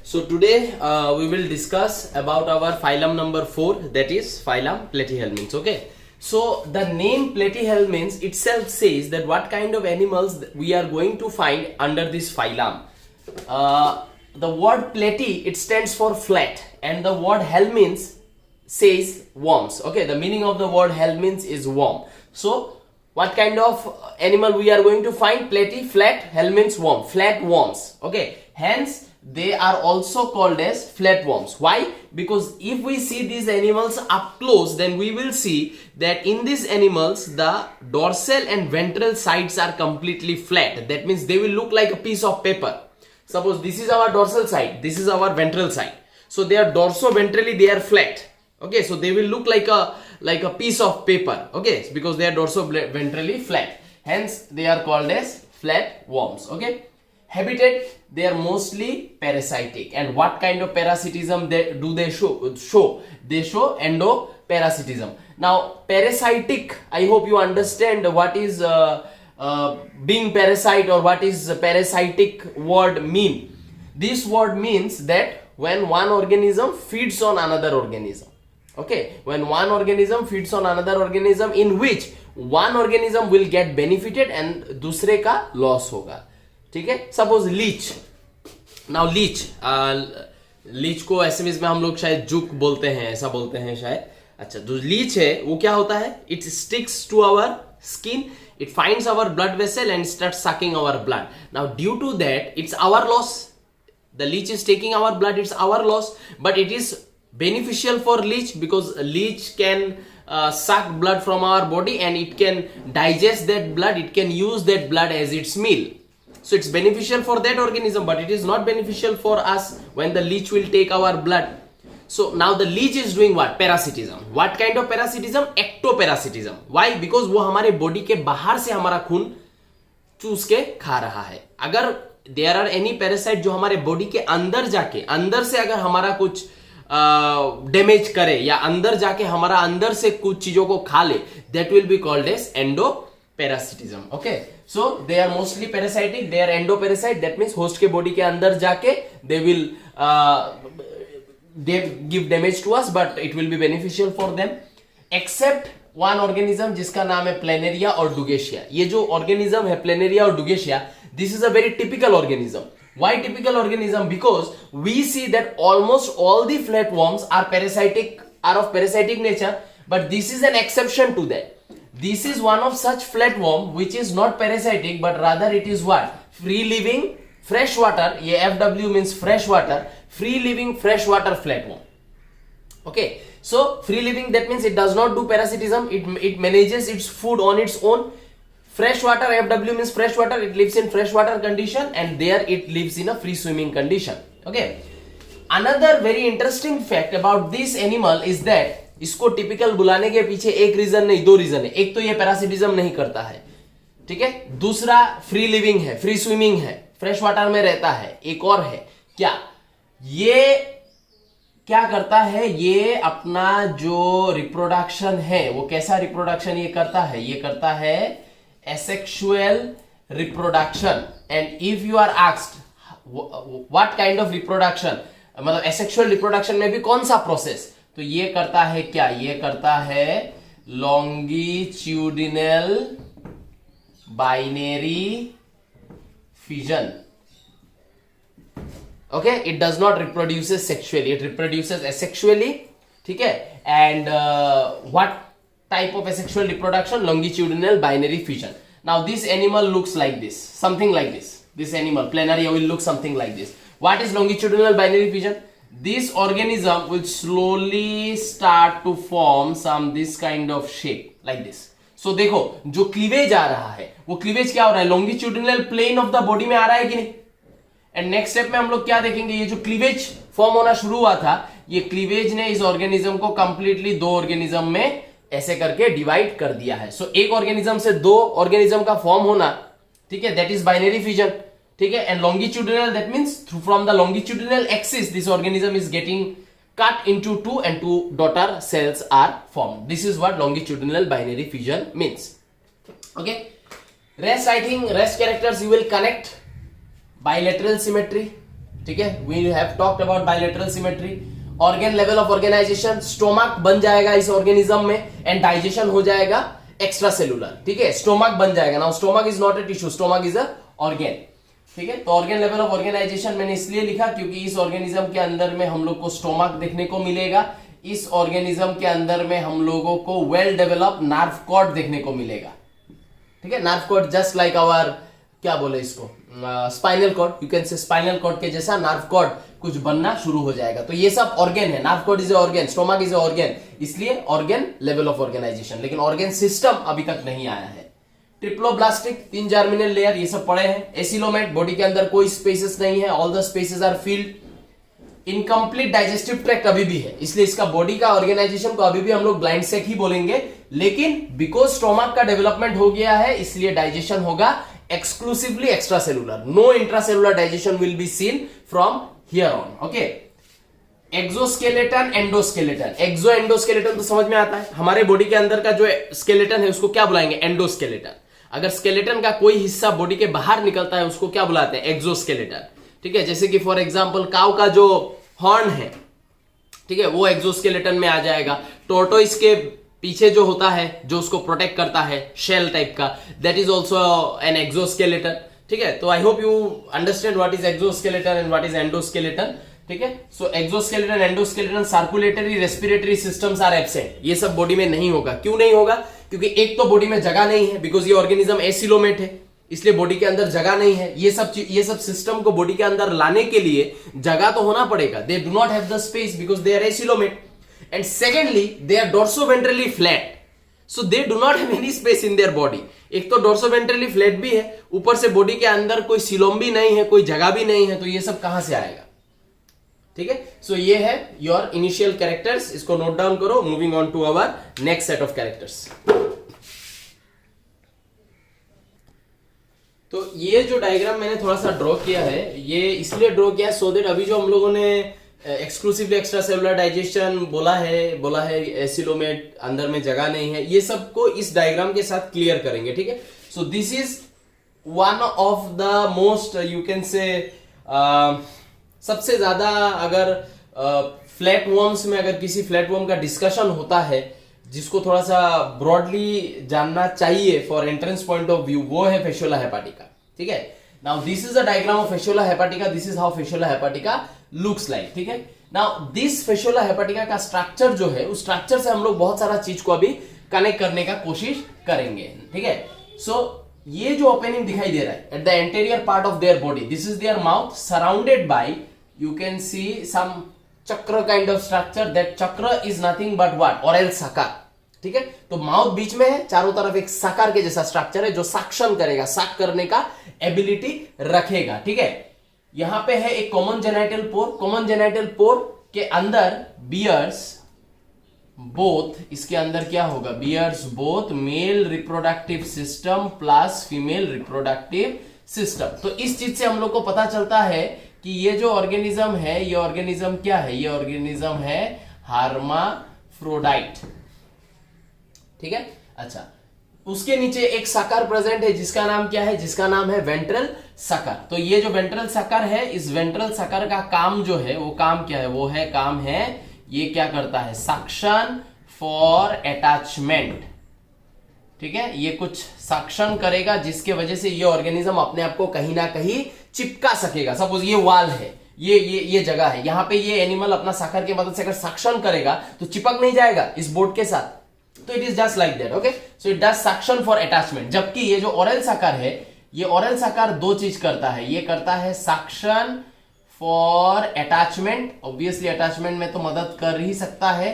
So today we will discuss about our phylum number 4, that is phylum Platyhelminths. Okay. So the name Platyhelminths itself says that what kind of animals we are going to find under this phylum. The word platy, it stands for flat, and the word helminths says worms. Okay, the meaning of the word helminths is worm. So what kind of animal we are going to find? Platy, flat, helminths, worm, flat worms. Okay, hence they are also called as flatworms. Why? Because if we see these animals up close, then we will see that in these animals the dorsal and ventral sides are completely flat. That means they will look like a piece of paper. Suppose this is our dorsal side, this is our ventral side. So they are dorso-ventrally, they are flat. Okay, so they will look like a piece of paper. Okay, because they are dorso-ventrally flat. Hence they are called as flatworms. Okay. Habitat, they are mostly parasitic. And what kind of parasitism do they show? They show endoparasitism. Now parasitic, I hope you understand what is being parasite, or what is parasitic word mean. This word means that when one organism feeds on another organism. Okay, when one organism feeds on another organism, in which one organism will get benefited and दूसरे का loss होगा. ठीक है. Suppose leech. Now leech को SMS में हम लोग शायद जुक बोलते हैं, ऐसा बोलते हैं शायद. अच्छा, जो लीच है वो क्या होता है? It sticks to our skin, it finds our blood vessel and start sucking our blood. Now due to that it's our loss. The leech is taking our blood, it's our loss, but it is beneficial for leech because leech can suck blood from our body and it can digest that blood, it can use that blood as its meal. So it's beneficial for that organism, but it is not beneficial for us when the leech will take our blood. So now the leech is doing what? Parasitism. What kind of parasitism? Ectoparasitism. Why? Because वो हमारे body के बाहर से हमारा खून चूस के खा रहा है. अगर there are any parasite जो हमारे body के अंदर जाके, अंदर से अगर हमारा कुछ डैमेज करे या अंदर जाके हमारा अंदर से कुछ चीजों को खा ले, that will be called as endoparasitism. Okay, so they are mostly parasitic, they are endoparasite. That means host के body के अंदर जाके they will they give damage to us, but it will be beneficial for them. Except one organism जिसका नाम है Planaria और Dugetia. ये जो organism है Planaria और Dugetia, this is a very typical organism. Why typical organism? Because we see that almost all the flatworms are of parasitic nature, but this is an exception to that. This is one of such flatworm which is not parasitic, but rather it is what? Free living freshwater. ये FW means freshwater. Free living freshwater flatworm. Okay, so free living, that means it does not do parasitism. It manages its food on its own. Freshwater, FW means freshwater, it lives in freshwater condition, and there it lives in a free swimming condition. Okay. Another very interesting fact about this animal is that इसको typical बुलाने के पीछे एक reason नहीं, दो reason है. एक तो ये parasitism नहीं करता है, ठीक है. दूसरा फ्री लिविंग है, फ्री स्विमिंग है, फ्रेश वाटर में रहता है. एक और है क्या, ये क्या करता है? ये अपना जो रिप्रोडक्शन है, वो कैसा रिप्रोडक्शन ये करता है? ये करता है asexual reproduction. And if you are asked what kind of reproduction, मतलब asexual reproduction में भी कौन सा प्रोसेस, तो ये करता है क्या? ये करता है longitudinal binary fission. Okay, it does not reproduce sexually, it reproduces asexually. ठीक है. And what type of asexual reproduction? Longitudinal binary fission. Now this animal looks like this, something like this. This animal Planaria will look something like this. What is longitudinal binary fission? This organism will slowly start to form some this kind of shape like this. So देखो, जो cleavage आ रहा है वो cleavage क्या हो रहा है? Longitudinal plane of the body में आ रहा है कि नहीं? एंड नेक्स्ट स्टेप में हम लोग क्या देखेंगे? ये जो क्लीवेज फॉर्म होना शुरू हुआ था, ये क्लीवेज ने इस ऑर्गेनिज्म को कंप्लीटली दो ऑर्गेनिज्म में ऐसे करके डिवाइड कर दिया है. सो एक ऑर्गेनिज्म से दो ऑर्गेनिज्म का फॉर्म होना, ठीक है, दैट इज बाइनरी फिजन. ठीक है. And longitudinal, that means from the longitudinal axis this organism is getting cut into two and two daughter cells are formed. This is what longitudinal binary fission means. Okay. Rest, I think rest characters you will connect. Bilateral symmetry. ठीक है, we have talked about bilateral symmetry. Organ level of organisation, stomach बन जाएगा इस organism में and digestion हो जाएगा extra cellular, ठीक है, स्टोमक बन जाएगा। Now stomach is not a tissue, stomach is a organ, ठीक है। तो ऑर्गेन लेवल ऑफ ऑर्गेनाइजेशन मैंने इसलिए लिखा क्योंकि इस ऑर्गेनिज्म के अंदर में हम लोग को स्टोमक देखने को मिलेगा, इस ऑर्गेनिज्म के अंदर में हम लोगों को वेल डेवलप नार्व कॉर्ड देखने को मिलेगा, ठीक है। Nerve cord just like our, क्या बोले इसको, spinal cord, you can say spinal cord के जैसा नार्व कॉर्ड कुछ बनना शुरू हो जाएगा। तो ये सब ऑर्गेन है, nerve cord is organ, stomach is organ, इसलिए ऑर्गेन लेवल ऑफ ऑर्गेनाइजेशन। लेकिन ऑर्गेन सिस्टम अभी तक नहीं आया है। ट्रिप्लोब्लास्टिक, 3 जर्मिनल लेयर, ये सब पड़े हैं। एसिलोमेट, बॉडी के अंदर कोई स्पेसेस नहीं है, all the spaces are filled. Incomplete digestive tract अभी भी है, इसलिए इसका बॉडी का ऑर्गेनाइजेशन को अभी भी हम लोग ब्लाइंड सेक ही बोलेंगे। लेकिन बिकॉज स्टोमक का डेवलपमेंट हो गया है, इसलिए डाइजेशन होगा exclusively extracellular, no intracellular digestion will be seen from here on, okay। Exoskeleton, endoskeleton, exo endoskeleton तो समझ में आता है, हमारे बॉडी के अंदर का जो स्केलेटन है उसको क्या बुलाएंगे, एंडोस्केलेटन। अगर स्केलेटन का कोई हिस्सा बॉडी के बाहर निकलता है उसको क्या बुलाते हैं, एक्सोस्केलेटन, ठीक है। जैसे कि फॉर एग्जांपल काउ का जो हॉर्न है, ठीक है, वो एक्सोस्केलेटन में आ जाएगा। टोर्टोइस के पीछे जो होता है, जो उसको प्रोटेक्ट करता है, शेल टाइप का, that is also an exoskeleton, ठीक है। तो I hope you understand what is exoskeleton and what is endoskeleton, ठीक है। So exoskeleton, endoskeleton, circulatory, respiratory systems are absent, ये सब बॉडी में नहीं होगा। क्यों नहीं होगा, क्योंकि एक तो बॉडी में जगह नहीं है, बिकॉज ये ऑर्गेनिज्म एसिलोमेट है, इसलिए बॉडी के अंदर जगह नहीं है। ये सब सिस्टम को बॉडी के अंदर लाने के लिए जगह तो होना पड़ेगा, they do not have the space because they are acoelomate. And secondly, they are dorsoventrally flat, so they do not have any space in their body। एक तो dorsoventrally flat भी है, ऊपर से बॉडी के अंदर कोई सिलोम भी नहीं है, कोई जगह भी नहीं है, तो ये सब कहां से आएगा, ठीक है। सो ये है योर इनिशियल कैरेक्टर्स, इसको नोट डाउन करो। Moving on to our next set of characters. तो ये जो डायग्राम मैंने थोड़ा सा ड्रॉ किया है, ये इसलिए ड्रॉ किया सो दैट अभी जो हम लोगों ने एक्सक्लूसिवली एक्स्ट्रा सेलुलर डाइजेशन बोला है एसिलोमेट, अंदर में जगह नहीं है, ये सब को इस डायग्राम के साथ क्लियर करेंगे, ठीक है। सो this is one of the most, you can से, सबसे ज्यादा अगर फ्लैट वर्म्स में अगर किसी फ्लैट वर्म का डिस्कशन होता है जिसको थोड़ा सा ब्रॉडली जानना चाहिए for entrance point of view, वो है फेशुला हेपाटिका, ठीक है। Now this is a diagram of fasciola hepatica, this is how fasciola hepatica looks like, ठीक है। नाउ दिस फेशुला हेपाटिका का स्ट्रक्चर जो है, उस स्ट्रक्चर से हम लोग बहुत सारा चीज को अभी कनेक्ट करने का कोशिश करेंगे, ठीक है। सो ये जो ओपनिंग दिखाई दे रहा है at the anterior part of their body, this is their mouth surrounded by, you can see some चक्र काइंड ऑफ स्ट्रक्चर, दैट चक्र is nothing but what, oral sucker, ठीक है। तो माउथ बीच में है, चारों तरफ एक सकार के जैसा स्ट्रक्चर है जो सक्शन करेगा, सक करने का एबिलिटी रखेगा, ठीक है। यहां पे है एक common genital pore, common genital pore के अंदर बियर्स बोथ, इसके अंदर क्या होगा, bears both male reproductive system plus female reproductive system. तो इस चीज से हम लोग को पता चलता है कि ये जो ऑर्गेनिज्म है, ये ऑर्गेनिज्म क्या है, ये ऑर्गेनिज्म है हर्माफ्रोडाइट, ठीक है। अच्छा, उसके नीचे एक सकर प्रेजेंट है जिसका नाम क्या है, जिसका नाम है वेंट्रल सकर। तो ये जो वेंट्रल सकर है, इस वेंट्रल सकर का काम जो है, वो काम क्या है, वो है काम है, ये क्या करता है, सक्शन फॉर अटैचमेंट, ठीक है। ये कुछ सक्शन करेगा जिसके वजह से ये ऑर्गेनिज्म अपने आप को कहीं ना कहीं चिपका सकेगा। सपोज ये वाल है, ये जगह है, यहां पे ये एनिमल अपना सकर के मदद से अगर सक्शन करेगा तो चिपक नहीं जाएगा इस बोर्ड के साथ, तो it is just like that, okay. So it does suction for attachment. जबकि ये जो ओरल सकर है, ये ओरल सकर दो चीज करता है, ये करता है suction for attachment, obviously attachment में तो मदद कर ही सकता है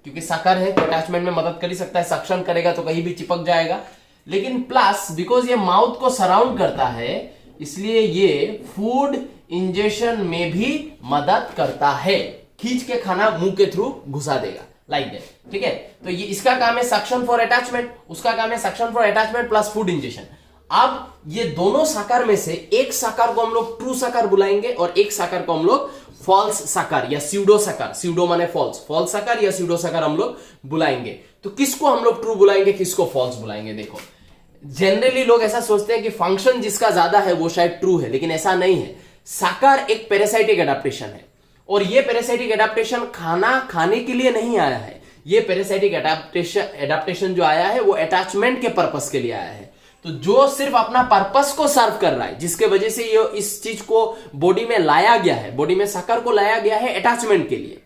क्योंकि सकर है तो अटैचमेंट में मदद कर ही सकता है, सक्शन करेगा तो कहीं भी चिपक जाएगा। लेकिन प्लस बिकॉज ये माउथ को सराउंड करता है, इसलिए ये फूड इंजेशन में भी मदद करता है, खींच के खाना मुंह के थ्रू घुसा देगा, लाइक दैट, ठीक है। तो ये इसका काम है सक्शन फॉर अटैचमेंट, उसका काम है suction for attachment plus food ingestion. अब ये दोनों साकार में से एक साकार को हम लोग ट्रू साकार बुलाएंगे और एक साकार को हम लोग फॉल्स साकार या स्यूडो साकार, स्यूडो माने फॉल्स, फॉल्स साकार या स्यूडो साकार हम लोग बुलाएंगे। तो किसको हम लोग ट्रू बुलाएंगे, किसको फॉल्स बुलाएंगे? देखो, जनरली लोग ऐसा सोचते हैं कि फंक्शन जिसका ज्यादा है वो शायद ट्रू है, लेकिन ऐसा नहीं है। साकार एक पैरासाइटिक एडाप्टेशन है, और ये पैरासाइटिक एडाप्टेशन खाना खाने के लिए नहीं आया है। ये पैरासाइटिक एडाप्टेशन जो आया है वो अटैचमेंट के पर्पस के लिए आया है। तो जो सिर्फ अपना पर्पस को सर्व कर रहा है, जिसके वजह से ये इस चीज को बॉडी में लाया गया है, बॉडी में साकार को लाया गया है अटैचमेंट के लिए।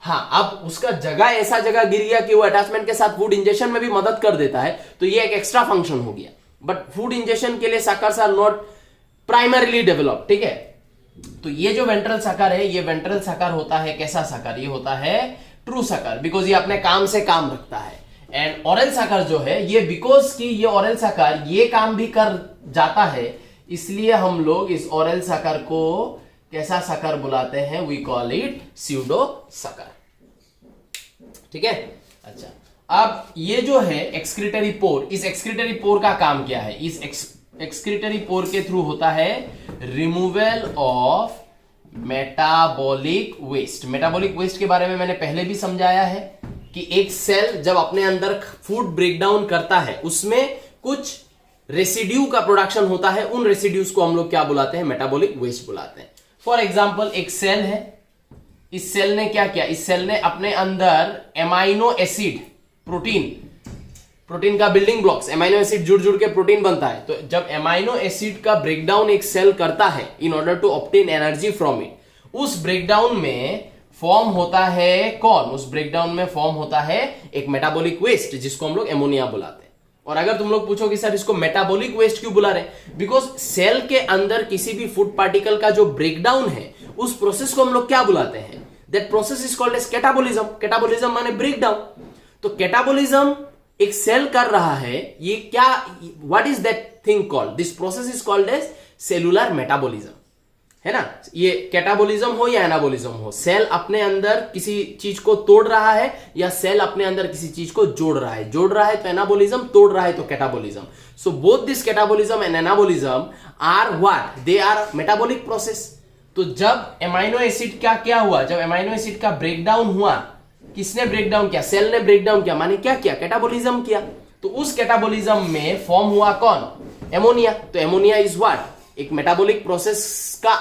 हाँ, अब उसका जगह ऐसा जगह गिर गया कि वो अटैचमेंट के साथ फूड इंजेक्शन में भी मदद कर देता है, तो ये एक एक्स्ट्रा फंक्शन हो गया। बट फूड इंजेक्शन के लिए साकर्स आर नॉट प्राइमरीली डेवलप, ठीक है। तो ये जो वेंट्रल साकार है, ये वेंट्रल साकार होता है कैसा साकार? ये होता है ट्रू साकार, बिकॉज ये अपने काम से काम रखता है। एंड ऑरेल साकार जो है ये बिकॉज कि ये ऑरेल साकार ये काम भी कर जाता है, इसलिए हम लोग इस ऑरेल साकार को कैसा साकार बुलाते हैं? वी कॉल इट स्यूडो साकार, ठीक है। अच्छा, अब ये जो है एक्सक्रीटरी पोर, इस एक्सक्रीटरी पोर का काम क्या है? इस एक्सक्रीटरी पोर के थ्रू होता है removal of metabolic waste. Metabolic waste के बारे में मैंने पहले भी समझाया है कि एक सेल जब अपने अंदर फूड ब्रेकडाउन करता है, उसमें कुछ रेसिड्यू का प्रोडक्शन होता है। उन रेसिड्यूज को हम लोग क्या बुलाते हैं? मेटाबॉलिक वेस्ट बुलाते हैं। फॉर एग्जाम्पल, एक सेल है, इस सेल ने क्या किया? इस सेल ने अपने अंदर एमाइनो एसिड, प्रोटीन का बिल्डिंग ब्लॉक्स, एमाइनो एसिड जुड़ जुड़ के प्रोटीन बनता है। तो जब एमाइनो एसिड का ब्रेकडाउन एक सेल करता है in order to obtain energy from it, उस ब्रेकडाउन में फॉर्म होता है कौन? उस ब्रेकडाउन में फॉर्म होता है एक मेटाबॉलिक वेस्ट, जिसको हम लोग एमोनिया बुलाते हैं। और अगर तुम लोग पूछो कि सर इसको मेटाबॉलिक वेस्ट क्यों बुला रहे? बिकॉज सेल के अंदर किसी भी फूड पार्टिकल का जो ब्रेकडाउन है, उस प्रोसेस को हम लोग क्या बुलाते हैं? That process is called as catabolism. Catabolism माने ब्रेकडाउन। तो कैटाबोलिज्म एक सेल कर रहा है, ये क्या, what is that thing called? This process is called as cellular metabolism, है ना। ये कैटाबोलिज्म हो या एनाबोलिज्म हो, सेल अपने अंदर किसी चीज को तोड़ रहा है या सेल अपने अंदर किसी चीज को जोड़ रहा है। जोड़ रहा है तो एनाबोलिज्म, तोड़ रहा है तो catabolism. So both this catabolism and anabolism are what? They are metabolic process. तो जब एमाइनो एसिड का क्या हुआ? जब एमाइनो एसिड का ब्रेकडाउन हुआ, किसने ब्रेकडाउन किया? सेल ने ब्रेकडाउन किया, माने क्या किया? कैटाबोलिज्म किया। तो उस कैटाबोलिज्म में फॉर्म हुआ कौन? एमोनिया। तो एमोनिया इज व्हाट? एक मेटाबॉलिक प्रोसेस का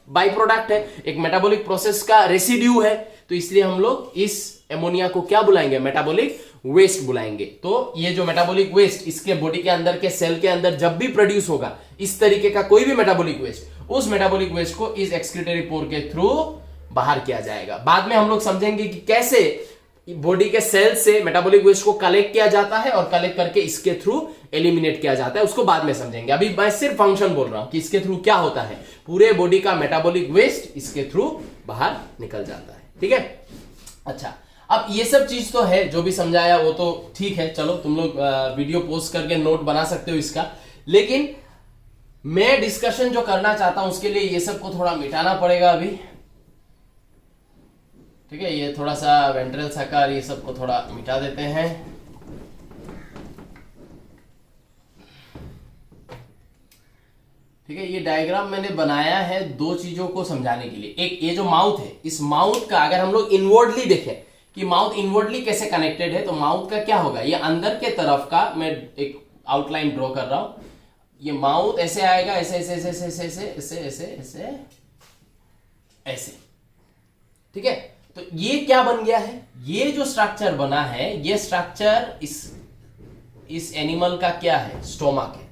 बाई प्रोडक्ट है, एक मेटाबॉलिक प्रोसेस का रेसिड्यू है। तो इसलिए हम लोग इस एमोनिया को क्या बुलाएंगे? मेटाबॉलिक वेस्ट बुलाएंगे। तो ये जो मेटाबॉलिक वेस्ट इसके बॉडी के अंदर के सेल के अंदर जब भी प्रोड्यूस होगा, इस तरीके का कोई भी मेटाबॉलिक वेस्ट, उस मेटाबॉलिक वेस्ट को इस एक्सक्रीटरी पोर के थ्रू बाहर किया जाएगा। बाद में हम लोग समझेंगे कि कैसे बॉडी के सेल से मेटाबॉलिक वेस्ट को कलेक्ट किया जाता है और कलेक्ट करके इसके थ्रू एलिमिनेट किया जाता है, उसको बाद में समझेंगे। अभी मैं सिर्फ फंक्शन बोल रहा हूं कि इसके थ्रू क्या होता है। पूरे बॉडी का मेटाबॉलिक वेस्ट इसके थ्रू बाहर निकल जाता है, ठीक है। अच्छा, अब ये सब चीज तो है, जो भी समझाया वो तो ठीक है। चलो तुम लोग वीडियो पोस्ट करके नोट बना सकते हो इसका, लेकिन मैं डिस्कशन जो करना चाहता हूं उसके लिए ये सब को थोड़ा मिटाना पड़ेगा अभी, ठीक है। ये थोड़ा सा वेंट्रल साकार ये सब को थोड़ा मिटा देते हैं। ठीक है, ये डायग्राम मैंने बनाया है दो चीजों को समझाने के लिए। एक, ये जो माउथ है, इस माउथ का अगर हम लोग इनवर्डली देखें कि माउथ इनवर्डली कैसे कनेक्टेड है, तो माउथ का क्या होगा? ये अंदर के तरफ का मैं एक आउटलाइन ड्रॉ कर रहा हूं। ये माउथ ऐसे आएगा, ऐसे ऐसे ऐसे ऐसे ऐसे ऐसे ऐसे ऐसे ऐसे, ठीक है। तो ये क्या बन गया है? ये जो स्ट्रक्चर बना है, ये स्ट्रक्चर इस एनिमल का क्या है? स्टोमक है,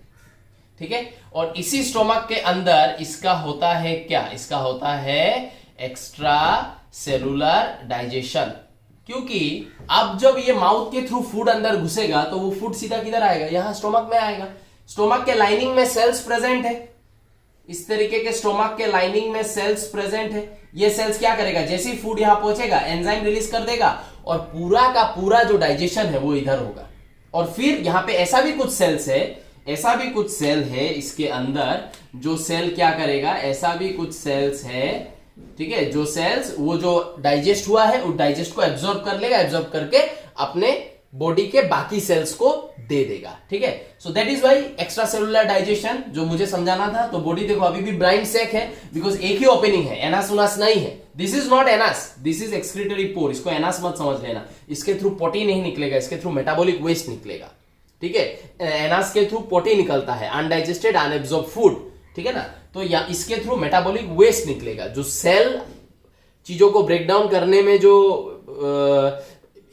ठीक है। और इसी स्टोमक के अंदर इसका होता है क्या? इसका होता है एक्स्ट्रा सेलुलर डाइजेशन। क्योंकि अब जब ये माउथ के थ्रू फूड अंदर घुसेगा तो वो फूड सीधा किधर आएगा? यहां स्टोमक में आएगा। स्टोमक के लाइनिंग में सेल्स प्रेजेंट है, इस तरीके के स्टोमक के लाइनिंग में सेल्स प्रेजेंट है। ये सेल्स क्या करेगा? जैसे ही फूड यहां पहुंचेगा एंजाइम रिलीज कर देगा और पूरा का पूरा जो डाइजेशन है वो इधर होगा। और फिर यहां पे ऐसा भी कुछ सेल्स है, ऐसा भी कुछ सेल है इसके अंदर जो सेल क्या करेगा? ऐसा भी कुछ सेल्स है, ठीक है, जो सेल्स वो जो डाइजेस्ट हुआ है उस डाइजेस्ट को एब्जॉर्ब कर लेगा, एब्जॉर्ब करके अपने बॉडी के बाकी सेल्स को दे देगा, ठीक है। So that is why extracellular digestion जो मुझे समझाना था। तो बॉडी देखो अभी भी ब्लाइंड सेक है, बिकॉज एक ही ओपनिंग है, एनास उनास नहीं है। This is not anus, this is excretory pore. इसको एनास मत समझ लेना, इसके थ्रू पोटी नहीं निकलेगा, इसके थ्रू मेटाबॉलिक वेस्ट निकलेगा, ठीक है। एनास के थ्रू पोटी निकलता है, अनडाइजेस्टेड अनएब्सॉर्ब फूड, ठीक है ना। तो या इसके थ्रू मेटाबॉलिक वेस्ट निकलेगा, जो सेल चीजों को ब्रेक डाउन करने में जो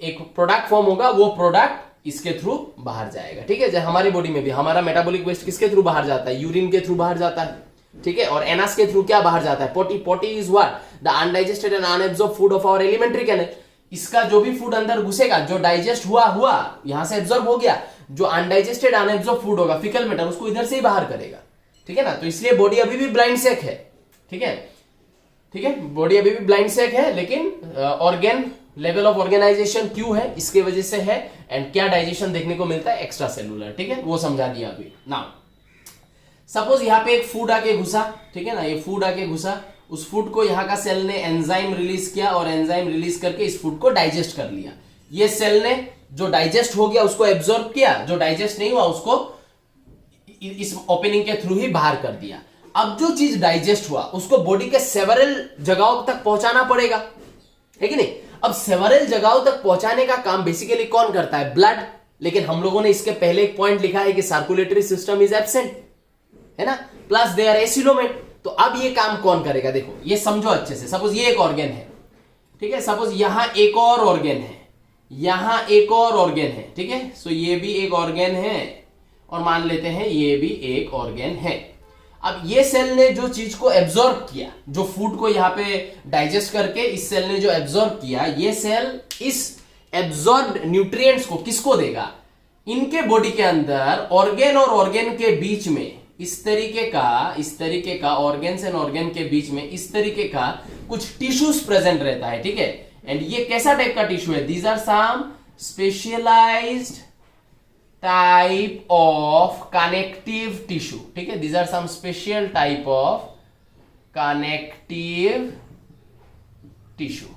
एक प्रोडक्ट फॉर्म होगा, वो प्रोडक्ट इसके थ्रू बाहर जाएगा, ठीक है। जैसे हमारी बॉडी में भी हमारा मेटाबॉलिक वेस्ट किसके थ्रू बाहर जाता है, यूरिन के थ्रू बाहर जाता है, ठीक है। और एनस के थ्रू क्या बाहर जाता है, potty. Potty is what, the undigested and unabsorb food of our alimentary canal. इसका जो भी फूड अंदर घुसेगा, जो डाइजेस्ट हुआ यहां से एब्जॉर्ब हो गया, जो अनडाइजेस्टेड अनएब्सॉर्ब फूड होगा, फीकल मैटर, उसको इधर से ही बाहर करेगा, ठीक है ना। तो इसलिए बॉडी अभी भी ब्लाइंड सेक है, ठीक है, ठीक है। बॉडी अभी भी ब्लाइंड सेक है, लेकिन ऑर्गेन लेवल ऑफ ऑर्गेनाइजेशन क्यों है, इसके वजह से है। एंड क्या डाइजेशन देखने को मिलता है, एक्स्ट्रा सेलुलर, ठीक है, वो समझा दिया अभी। नाउ सपोज यहाँ पे एक फूड आके घुसा, ठीक है ना, ये फूड आके घुसा, उस फूड को यहाँ का सेल ने एंजाइम रिलीज किया और एंजाइम रिलीज करके इस फूड को डाइजेस्ट कर लिया। ये सेल ने जो डाइजेस्ट हो गया उसको एब्जॉर्ब किया, जो डाइजेस्ट नहीं हुआ उसको इस ओपनिंग के थ्रू ही बाहर कर दिया। अब जो चीज डाइजेस्ट हुआ उसको बॉडी के सेवरल जगहों तक पहुंचाना पड़ेगा, है कि नहीं। अब सेवरल जगहों तक पहुंचाने का काम बेसिकली कौन करता है, ब्लड। लेकिन हम लोगों ने इसके पहले एक पॉइंट लिखा है कि सर्कुलेटरी सिस्टम इज एब्सेंट, है ना, प्लस दे आर एसिलोमेट। तो अब ये काम कौन करेगा, देखो ये समझो अच्छे से। सपोज ये एक ऑर्गन है, ठीक है, सपोज यहां एक और ऑर्गन है, यहां एक और ऑर्गन है, ठीक है। सो ये भी एक ऑर्गन है और मान लेते हैं ये भी एक ऑर्गन है। अब ये सेल ने जो चीज को एब्जॉर्ब किया, जो फूड को यहां पे डाइजेस्ट करके इस सेल ने जो एब्जॉर्ब किया, ये सेल इस एब्जॉर्ब्ड न्यूट्रिएंट्स को किसको देगा, इनके बॉडी के अंदर ऑर्गन और ऑर्गन के बीच में इस तरीके का ऑर्गन एंड ऑर्गन के बीच में इस तरीके का कुछ टिश्यूज प्रेजेंट रहता है, ठीक है। एंड ये कैसा टाइप का टिश्यू है, these are some specialised type of connective tissue, ठीक है। These are some special type of connective tissue,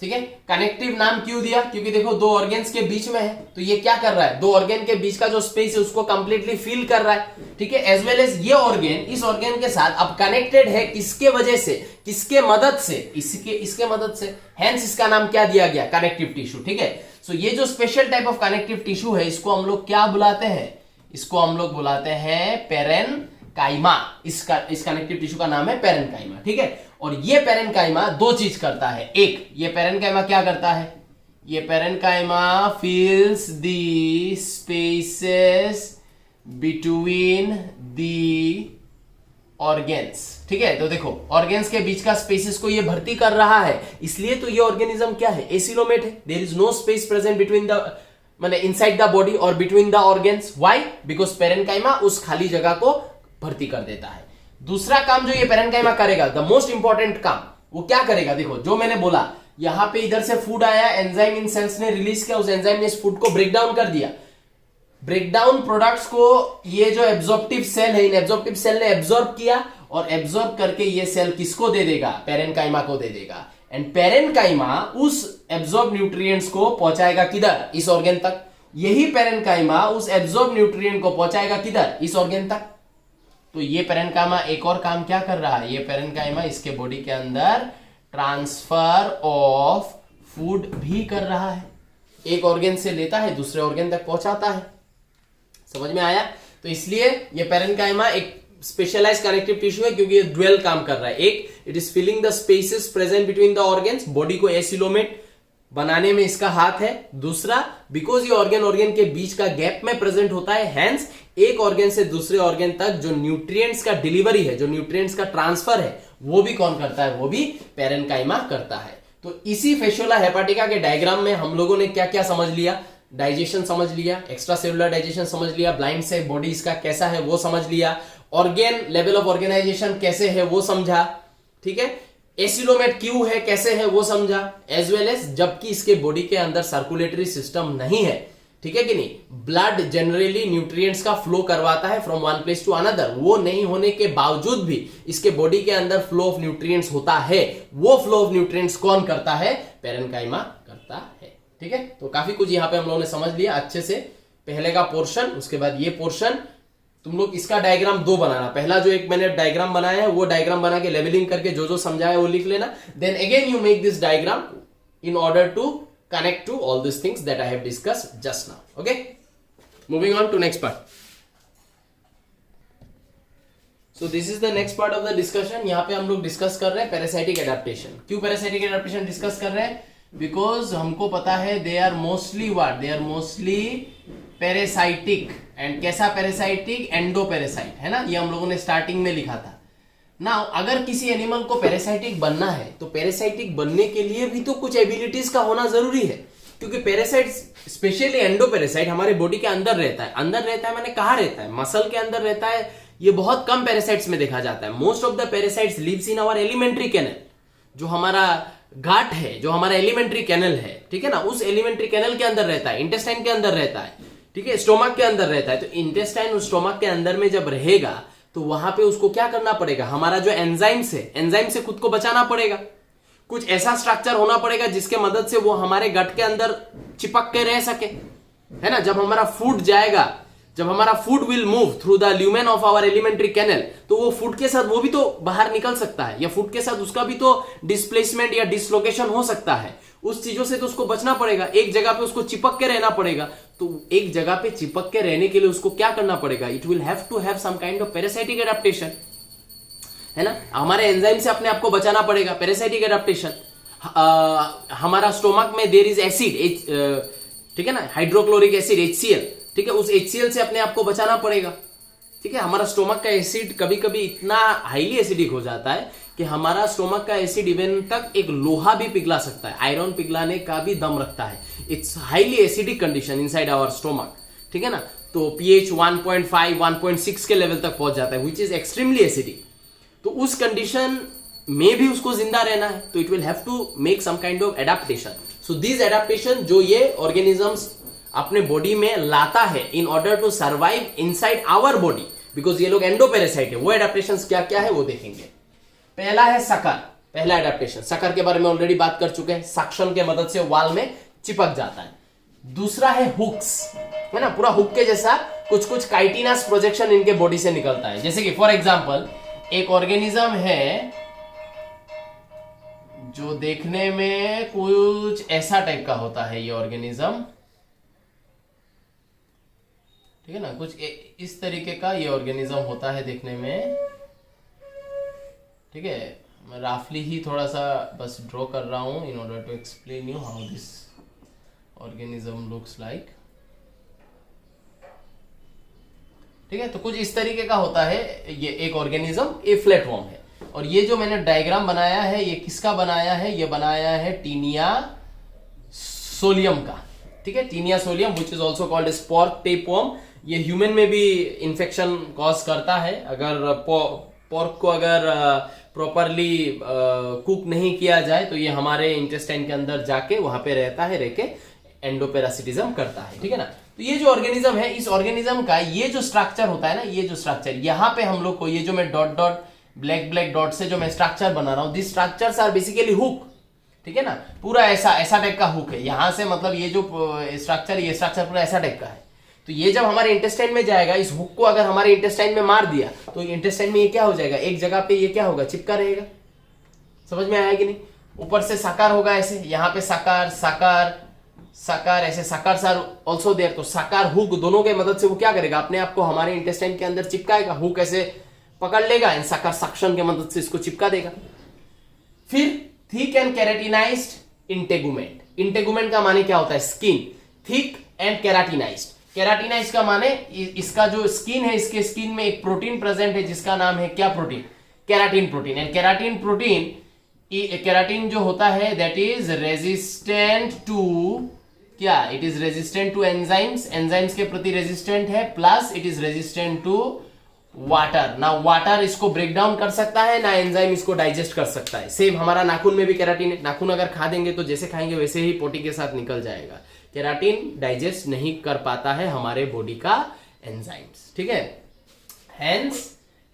ठीक है। कनेक्टिव नाम क्यों दिया, क्योंकि देखो दो ऑर्गन्स के बीच में है, तो ये क्या कर रहा है, दो ऑर्गन के बीच का जो स्पेस है उसको कंप्लीटली फिल कर रहा है, ठीक है। एज वेल एज ये ऑर्गन इस ऑर्गन के साथ अब कनेक्टेड है, किसके वजह से, किसके मदद से, इसके मदद से। हेंस इसका नाम क्या दिया गया, कनेक्टिव टिश्यू, ठीक है। सो ये जो special type of connective tissue है, इसको हम लोग क्या बुलाते हैं, इसको हम लोग बुलाते हैं पेरेनकाइमा। इस कनेक्टिव टिश्यू का नाम है पेरेनकाइमा, ठीक है। और ये पेरेनकाइमा दो चीज करता है, एक ये पेरेनकाइमा क्या करता है, ये parenchyma फिल्स the spaces between the organs, ठीक है। तो देखो ऑर्गेन्स के बीच का स्पेसेस को ये भर्ती कर रहा है, इसलिए तो ये ऑर्गेनिज्म क्या है, एसिलोमेट है। There is no space present between the माने इनसाइड द बॉडी और between the organs. Why, because parenchyma उस खाली जगह को भर्ती कर देता है। दूसरा काम जो ये पेरेनकाइमा करेगा, द मोस्ट इंपॉर्टेंट काम, वो क्या करेगा, देखो जो मैंने बोला, यहां पे इधर से फूड आया, एंजाइम इन सेल्स ने रिलीज किया, उस एंजाइम ने इस फूड को ब्रेक डाउन कर दिया। ब्रेकडाउन प्रोडक्ट्स को ये जो एब्जॉर्प्टिव सेल है, इन एब्जॉर्प्टिव सेल ने एब्जॉर्ब किया और एब्जॉर्ब करके ये सेल किसको दे देगा, पेरेनकाइमा को दे देगा। एंड पेरेनकाइमा उस एब्जॉर्ब न्यूट्रिएंट्स को पहुंचाएगा किधर, इस ऑर्गन तक। यही पेरेनकाइमा उस एब्जॉर्ब न्यूट्रिएंट को पहुंचाएगा किधर, इस ऑर्गन तक। तो ये पेरेनकाइमा एक और काम क्या कर रहा है, ये पेरेनकाइमा इसके बॉडी के अंदर ट्रांसफर ऑफ फूड भी कर रहा है, एक ऑर्गन से लेता है दूसरे ऑर्गन तक पहुंचाता है। समझ में आया। तो इसलिए ये पेरेनकाइमा एक स्पेशलाइज्ड कनेक्टिव टिश्यू है, क्योंकि ये डुअल काम कर रहा है। एक, it is filling the spaces present between the organs, body को एसिलोमेट बनाने में इसका हाथ है। दूसरा, बिकॉज ये ऑर्गन के बीच का गैप में प्रेजेंट होता है, हेंस एक ऑर्गन से दूसरे ऑर्गन तक जो न्यूट्रिएंट्स का डिलीवरी है, जो न्यूट्रिएंट्स का ट्रांसफर है, वो भी कौन करता है, वो भी पेरेनकाइमा करता है। तो इसी फेशुला हेपाटिका के डायग्राम में हम लोगों ने क्या क्या समझ लिया, डाइजेशन समझ लिया, एक्स्ट्रा सेलुलर डाइजेशन समझ लिया, ब्लाइंड से बॉडी इसका कैसा है वो समझ लिया, ऑर्गन लेवल ऑफ ऑर्गेनाइजेशन कैसे है वो समझा, ठीक है, एसिलोमेट क्यों है कैसे है वो समझा, एज वेल एज जबकि इसके बॉडी के अंदर सर्कुलेटरी सिस्टम नहीं है, ठीक है कि नहीं। ब्लड जनरली न्यूट्रिएंट्स का फ्लो करवाता है from one place to another, वो नहीं होने के बावजूद भी इसके बॉडी के अंदर फ्लो ऑफ न्यूट्रिएंट्स होता है। वो फ्लो ऑफ न्यूट्रिएंट्स कौन करता है, पेरेनकाइमा करता है, ठीक है। तो काफी कुछ यहां पे हम लोगों ने समझ लिया अच्छे से, पहले का पोर्शन, उसके बाद ये पोर्शन। तुम लोग इसका डायग्राम दो बनाना, पहला जो एक मैंने डायग्राम बनाया है वो डायग्राम बना के लेवलिंग करके जो जो समझाया वो लिख लेना, then again you make this diagram in order to connect to all these things that I have discussed just now. Okay, moving on to next part. So this is the next part of the discussion. यहाँ पे हम लोग discuss कर रहे हैं parasitic adaptation. क्यों parasitic adaptation discuss कर रहे हैं? बिकॉज हमको पता है they are mostly parasitic. And कैसा पैरासाइटिक? एंडोपैरासाइट, है ना, ये हम लोगों ने स्टार्टिंग में लिखा था ना। अगर किसी एनिमल को पैरासाइटिक बनना है तो पैरासाइटिक बनने के लिए भी तो कुछ एबिलिटीज का होना जरूरी है, क्योंकि पैरासाइट स्पेशली एंडोपैरासाइट हमारे बॉडी के अंदर रहता है। अंदर रहता है मैंने कहा रहता है? मसल के अंदर रहता है। ये बहुत कम पैरासाइट्स में देखा जाता है। Most of the parasites lives in our alimentary canal, जो हमारा गाट है, जो हमारा एलिमेंट्री कैनल है, ठीक है ना, उस एलिमेंट्री कैनल के अंदर रहता है, इंटेस्टाइन के अंदर रहता है, ठीक है, स्टोमक के अंदर रहता है। तो इंटेस्टाइन और स्टोमक के अंदर में जब रहेगा तो वहां पे उसको क्या करना पड़ेगा? हमारा जो एंजाइम्स है, एंजाइम से खुद को बचाना पड़ेगा। कुछ ऐसा स्ट्रक्चर होना पड़ेगा जिसके मदद से वो हमारे गट के अंदर चिपक के रह सके, है ना। जब हमारा फूड जाएगा, जब हमारा food will move through the lumen of our alimentary canal, तो वो फूड के साथ वो भी तो बाहर निकल सकता है, या फूड के साथ उसका भी तो डिस्प्लेसमेंट या डिसलोकेशन हो सकता है। उस चीजों से तो उसको बचना पड़ेगा, एक जगह पे उसको चिपक के रहना पड़ेगा। तो एक जगह पे चिपक के रहने के लिए उसको क्या करना पड़ेगा? It will have to have some kind of parasitic adaptation, है ना। हमारे एंजाइम से अपने आप को बचाना पड़ेगा, पैरासाइटिक एडेप्टेशन। हमारा स्टोमक में देयर इज एसिड, ठीक है ना, हाइड्रोक्लोरिक एसिड HCl, ठीक है, उस HCl से अपने आप को बचाना पड़ेगा, ठीक है। हमारा स्टोमक का एसिड कभी कभी इतना हाईली एसिडिक हो जाता है कि हमारा स्टोमक का एसिड इवन तक एक लोहा भी पिघला सकता है, आयरन पिघलाने का भी दम रखता है। It's highly acidic condition inside our stomach, ठीक है ना। तो pH 1.5 1.6 के लेवल तक पहुंच जाता है, विच इज एक्सट्रीमली एसिडिक। तो उस कंडीशन में भी उसको जिंदा रहना है, तो it will have to make some kind of adaptation. So this adaptation जो ये ऑर्गेनिजम्स अपने बॉडी में लाता है in order to survive inside our body, because ये लोग एंडोपैरासाइट है, वो एडेप्टेशंस क्या क्या है वो देखेंगे। पहला है सकर, पहला एडेप्टेशन। सकर के बारे में ऑलरेडी बात कर चुके हैं, सक्शन के मदद से वाल में चिपक जाता है। दूसरा है हुक्स, है ना, पूरा हुक के जैसा कुछ कुछ काइटिनस प्रोजेक्शन इनके बॉडी से निकलता है। जैसे कि फॉर एग्जांपल एक ऑर्गेनिज्म है जो देखने में कुछ ऐसा टाइप का होता है, ये ऑर्गेनिज्म, ठीक है ना, कुछ इस तरीके का ये ऑर्गेनिज्म होता है देखने में, ठीक है। मैं राफली ही थोड़ा सा बस ड्रॉ कर रहा हूं in order to explain you how this organism looks like, ठीक है। तो कुछ इस तरीके का होता है ये एक ऑर्गेनिज्म, ये फ्लैटवर्म है। और ये जो मैंने डायग्राम बनाया है ये किसका बनाया है? ये बनाया है टीनिया सोलियम का, ठीक है, taenia solium which is also called pork tapeworm. ये ह्यूमन में भी इंफेक्शन कॉज करता है। अगर पोर्क को अगर प्रॉपरली कुक नहीं किया जाए तो ये हमारे इंटेस्टाइन के अंदर जाके वहां पे रहता है, रह के एंडोपैरासिटिज्म करता है, ठीक है ना। तो ये जो ऑर्गेनिज्म है, इस ऑर्गेनिज्म का ये जो स्ट्रक्चर होता है ना, ये जो स्ट्रक्चर यहाँ पे हम लोग को, ये जो मैं dot dot black black dot से जो मैं स्ट्रक्चर बना रहा हूं, this structures are basically hook, ठीक है ना। पूरा ऐसा टाइप का हुक है यहां से, मतलब ये जो स्ट्रक्चर, ये स्ट्रक्चर पूरा ऐसा टाइप का है। तो ये जब हमारे इंटेस्टाइन में जाएगा, इस हुक को अगर हमारे इंटेस्टाइन में मार दिया तो इंटेस्टाइन में ये क्या हो जाएगा? एक जगह पे ये क्या होगा? चिपका रहेगा। समझ में आया कि नहीं? ऊपर से साकार होगा ऐसे, यहाँ पे साकार साकार साकार, ऐसे साकार सार ऑल्सो देयर। तो साकार हुक दोनों के मदद से वो क्या करेगा? अपने आप को हमारे इंटेस्टाइन के अंदर चिपकाएगा। हुक ऐसे पकड़ लेगा एंड साकार सक्शन के मदद से इसको चिपका देगा। फिर thick and keratinised integument. Integument का माने क्या होता है? Skin. Thick and keratinised. Keratinised का माने इसका जो स्किन है, इसके स्किन में एक प्रोटीन प्रेजेंट है जिसका नाम है क्या protein? Keratin protein. And keratin protein, keratin जो होता है दैट इज रेजिस्टेंट टू क्या? It is resistant to enzymes, enzymes के प्रति रेजिस्टेंट है, plus it is resistant to water. ना वाटर इसको ब्रेक डाउन कर सकता है, ना एंजाइम इसको डाइजेस्ट कर सकता है। सेम हमारा नाखून में भी केराटिन है। नाखून अगर खा देंगे तो जैसे खाएंगे वैसे ही पोटी के साथ निकल जाएगा। केराटिन डाइजेस्ट नहीं कर पाता है हमारे बॉडी का एंजाइम्स, ठीक है।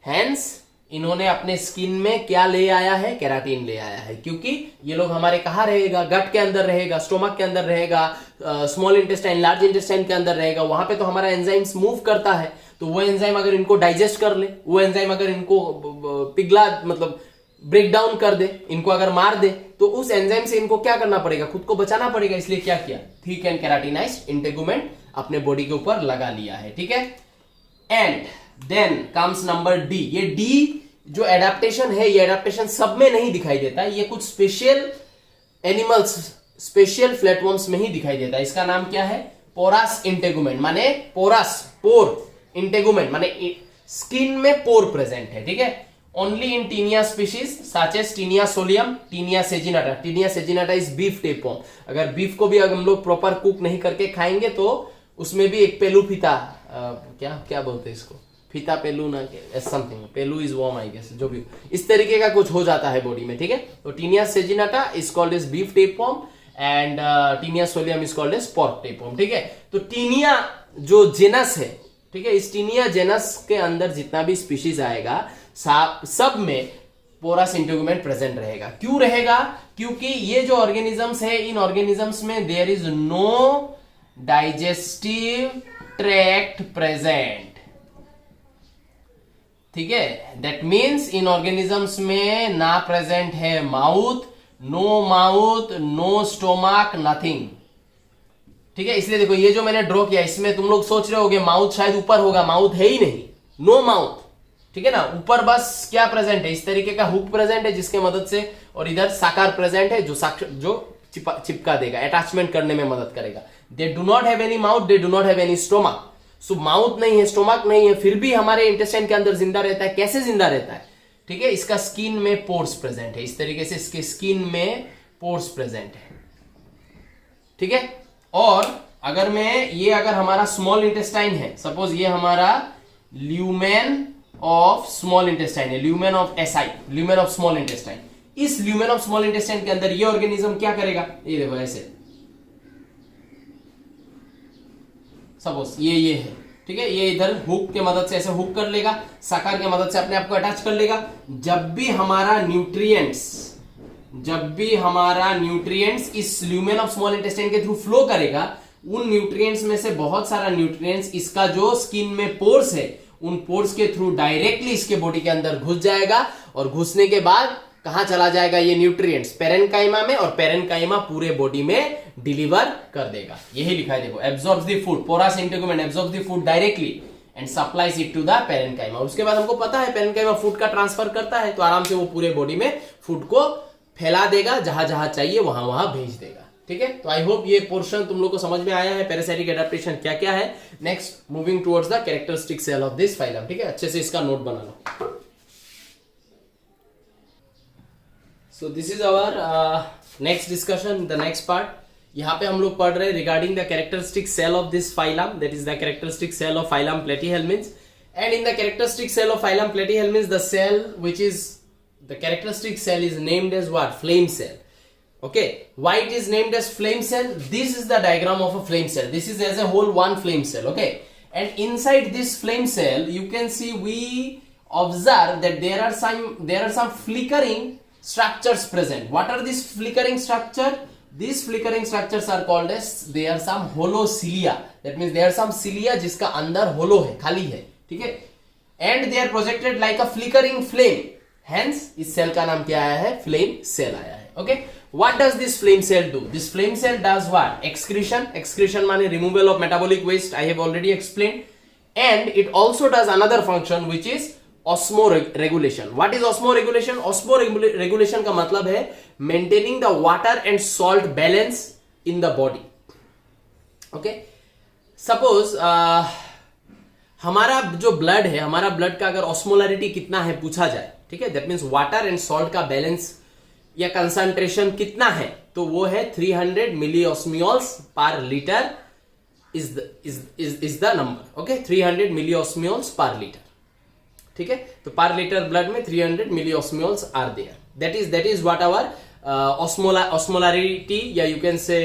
हेंस इन्होंने अपने स्किन में क्या ले आया है? केराटिन ले आया है, क्योंकि ये लोग हमारे कहाँ रहेगा? गट के अंदर रहेगा, स्टोमक के अंदर रहेगा, स्मॉल इंटेस्टाइन, लार्ज इंटेस्टाइन के अंदर रहेगा। वहां पे तो हमारा एंजाइम्स मूव करता है। तो वो एंजाइम अगर इनको डाइजेस्ट कर ले, वो एंजाइम अगर इनको पिघला, मतलब ब्रेक डाउन कर दे, इनको अगर मार दे, तो उस एंजाइम से इनको क्या करना पड़ेगा? खुद को बचाना पड़ेगा। इसलिए क्या किया? थिक एंड केराटिनाइज्ड इंटेगुमेंट अपने बॉडी के ऊपर लगा लिया है, ठीक है। And then comes number D. ये डी जो एडेप्टेशन है, ये एडेप्टेशन सब में नहीं दिखाई देता, ये कुछ स्पेशल एनिमल्स, स्पेशल फ्लैटवर्म्स में ही दिखाई देता है। इसका नाम क्या है? पोरस इंटेगुमेंट, माने पोरस, पोर, इंटेगुमेंट माने स्किन में पोर प्रेजेंट है, ठीक है। Only in taenia species such as taenia solium, taenia saginata. Taenia saginata is beef tapeworm. अगर बीफ को भी अगर हम लोग प्रॉपर कुक नहीं करके खाएंगे तो उसमें भी एक पेलू फीता, क्या क्या बोलते हैं इसको, फीता पेलू ना समथिंग, पेलू इज वर्म आई गेस, जो भी इस तरीके का कुछ हो जाता है बॉडी में, ठीक है। तो taenia saginata is called as beef tapeworm and taenia solium is called as pork tapeworm, ठीक है। तो टीनिया जो जेनस है, ठीक है, इस टीनिया जेनस के अंदर जितना भी स्पीशीज आएगा सब में पोरस इंटेगुमेंट प्रेजेंट रहेगा। क्यों रहेगा? क्योंकि ये जो ऑर्गेनिजम्स है, इन ऑर्गेनिजम्स में there is no digestive tract present, ठीक है। दैट मीन्स इन ऑर्गेनिजम्स में ना प्रेजेंट है माउथ, नो स्टोमक, नथिंग, ठीक है। इसलिए देखो ये जो मैंने ड्रॉ किया, इसमें तुम लोग सोच रहे होगे माउथ शायद ऊपर होगा, माउथ है ही नहीं, नो माउथ, ठीक है ना। ऊपर बस क्या प्रेजेंट है, इस तरीके का हुक प्रेजेंट है जिसके मदद से, और इधर साकार प्रेजेंट है जो चिपका देगा, अटैचमेंट करने में मदद करेगा। दे do not have any mouth, they do not have any stomach. So mouth नहीं है, स्टोमक नहीं है, फिर भी हमारे इंटेस्टाइन के अंदर जिंदा रहता है। कैसे जिंदा रहता है? ठीक है, इसका स्किन में पोर्स प्रेजेंट है, इस तरीके से इसके स्किन में पोर्स प्रेजेंट है, ठीक है। और अगर हमारा स्मॉल इंटेस्टाइन है, सपोज ये हमारा ल्यूमेन ऑफ स्मॉल इंटेस्टाइन है, lumen of SI, lumen of small intestine. इस ल्यूमेन ऑफ स्मॉल इंटेस्टाइन के अंदर ये ऑर्गेनिज्म क्या करेगा? ये देखो ऐसे, सपोज ये है, ठीक है, ये इधर हुक के मदद से ऐसे हुक कर लेगा, साकार के मदद से अपने आप को अटैच कर लेगा। जब भी हमारा न्यूट्रिएंट्स इस ल्यूमेन ऑफ स्मॉल इंटेस्टाइन के थ्रू फ्लो करेगा, उन न्यूट्रिएंट्स में से बहुत सारा न्यूट्रिएंट्स इसका जो स्किन में पोर्स है, उन पोर्स के थ्रू डायरेक्टली इसके बॉडी के अंदर घुस जाएगा, और घुसने के बाद कहां चला जाएगा ये न्यूट्रिएंट्स? पेरेन्काइमा में, और पेरेन्काइमा पूरे बॉडी में डिलीवर कर देगा। यही लिखा है देखो, absorbs the food, porous integument absorbs the food directly and supplies it to the parenchyma. उसके बाद हमको पता है पेरेन्काइमा फूड का ट्रांसफर करता है, तो आराम से वो पूरे बॉडी में फूड को फैला देगा, जहां जहां चाहिए वहां वहां भेज देगा, ठीक है। तो आई होप ये पोर्शन तुम लोग को समझ में आया है, पैरासाइटिक एडेप्टेशन क्या क्या है। Next moving towards the characteristic cell of this phylum, ठीक है, अच्छे से इसका नोट बना लो। So this is our next discussion, the next part. यहाँ पे हम लोग पढ़ रहे हैं regarding the characteristic cell of this phylum, that is the characteristic cell of phylum platyhelminth. And in the characteristic cell of phylum platyhelminth, the cell which is the characteristic cell is named as what? Flame cell. Okay, why it is named as flame cell? This is the diagram of a flame cell. This is as a whole one flame cell, okay, and inside this flame cell you can see, we observe that there are some flickering structures present. What are these flickering structure? These flickering structures are called as, they are some hollow cilia. That means there are some cilia जिसका अंदर hollow है, खाली है, ठीक है, and they are projected like a flickering flame. Hence इस cell का नाम क्या आया है? फ्लेम सेल आया है, okay. What does this flame cell do? This flame cell does what? Excretion माने removal of metabolic waste, I have already explained. And it also does another function which is osmoregulation. What is osmoregulation? Osmoregulation का मतलब है maintaining the water and salt balance in the body. Okay? Suppose हमारा जो blood है, हमारा blood का अगर osmolarity कितना है पूछा जाए, ठीक है, that means water and salt का बैलेंस या कंसंट्रेशन कितना है, तो वो है 300 मिलीऑस्मियोल्स पर litre is the number, okay, 300 मिलीऑस्मियोल्स पर लीटर, ठीक है। तो पर लीटर ब्लड में 300 milliosmoles are there, that is what our osmolarity, या you can say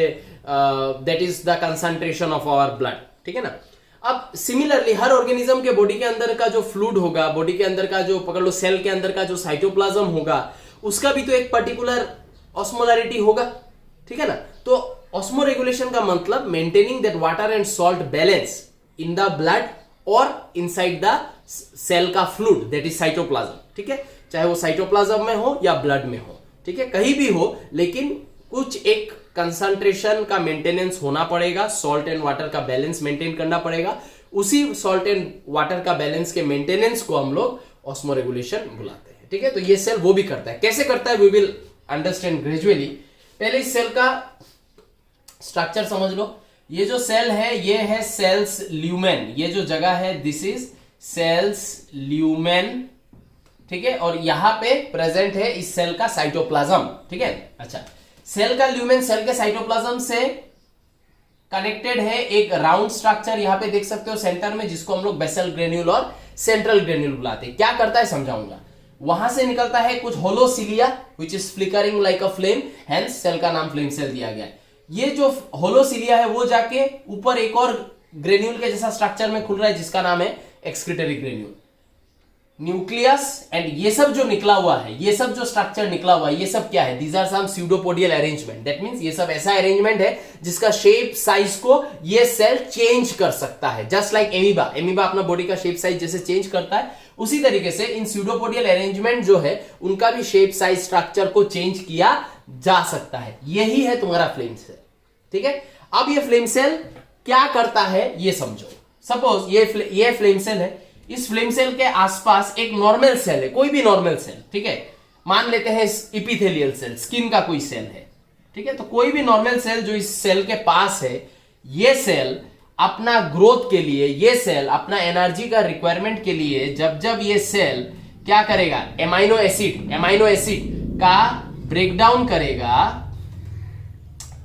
that is the concentration of our blood, ठीक है ना। अब सिमिलरली हर ऑर्गेनिज्म के बॉडी के अंदर का जो फ्लूइड होगा, बॉडी के अंदर का जो पकड़ लो सेल के अंदर का जो साइटोप्लाज्म होगा, उसका भी तो एक पर्टिकुलर ऑस्मोलरिटी होगा, ठीक है ना। तो ऑस्मोरेगुलेशन का मतलब maintaining that water and salt balance in the blood और इनसाइड द सेल का फ्लूइड, दैट इज साइटोप्लाज्म, ठीक है, चाहे वो साइटोप्लाज्म में हो या ब्लड में हो, ठीक है, कहीं भी हो, लेकिन कुछ एक कंसंट्रेशन का मेंटेनेंस होना पड़ेगा, सॉल्ट एंड वाटर का बैलेंस मेंटेन करना पड़ेगा, उसी सॉल्ट एंड वाटर का बैलेंस के मेंटेनेंस को हम लोग ऑस्मोरेगुलेशन बुलाते हैं। ठीक है, तो ये सेल वो भी करता है। कैसे करता है वी विल अंडरस्टैंड ग्रेजुअली। पहले इस सेल का स्ट्रक्चर समझ लो। ये जो सेल है ये है सेल्स ल्यूमेन, ये जो जगह है दिस इज सेल्स ल्यूमेन। ठीक है, और यहां पे प्रेजेंट है इस सेल का साइटोप्लाज्म। ठीक है, अच्छा, सेल का ल्यूमेन सेल के साइटोप्लाज्म से कनेक्टेड है एक राउंड स्ट्रक्चर, यहां पे देख सकते हो सेंटर में, जिसको हम लोग बेसल ग्रेन्यूल और सेंट्रल ग्रेन्यूल बुलाते हैं। क्या करता है समझाऊंगा। वहां से निकलता है कुछ holocilia which is flickering like a flame, hence cell का नाम फ्लेम सेल दिया गया है। ये जो होलोसिलिया है वो जाके ऊपर एक और ग्रेन्यूल के जैसा स्ट्रक्चर में खुल रहा है जिसका नाम है एक्सक्रीटरी ग्रेन्यूल। न्यूक्लियस एंड ये सब जो निकला हुआ है, ये सब जो स्ट्रक्चर निकला हुआ है, ये सब क्या है? These are some pseudopodial arrangement. That means ये सब ऐसा अरेंजमेंट है जिसका शेप साइज को ये सेल चेंज कर सकता है। जस्ट लाइक एमीबा, एमीबा अपना बॉडी का शेप साइज जैसे चेंज करता है, उसी तरीके से इन स्यूडोपोडियल अरेंजमेंट जो है उनका भी शेप साइज स्ट्रक्चर को चेंज किया जा सकता है। यही है तुम्हारा फ्लेम सेल। ठीक है, अब ये फ्लेम सेल क्या करता है ये समझो। सपोज ये फ्लेम सेल है, इस फ्लेम सेल के आसपास एक नॉर्मल सेल है, कोई भी नॉर्मल सेल। ठीक है, मान लेते हैं इपिथेलियल सेल, स्किन का कोई सेल है। ठीक है, तो कोई भी नॉर्मल सेल जो इस सेल के पास है, ये सेल अपना ग्रोथ के लिए, ये सेल अपना एनर्जी का रिक्वायरमेंट के लिए जब जब ये सेल क्या करेगा, एमाइनो एसिड का ब्रेकडाउन करेगा।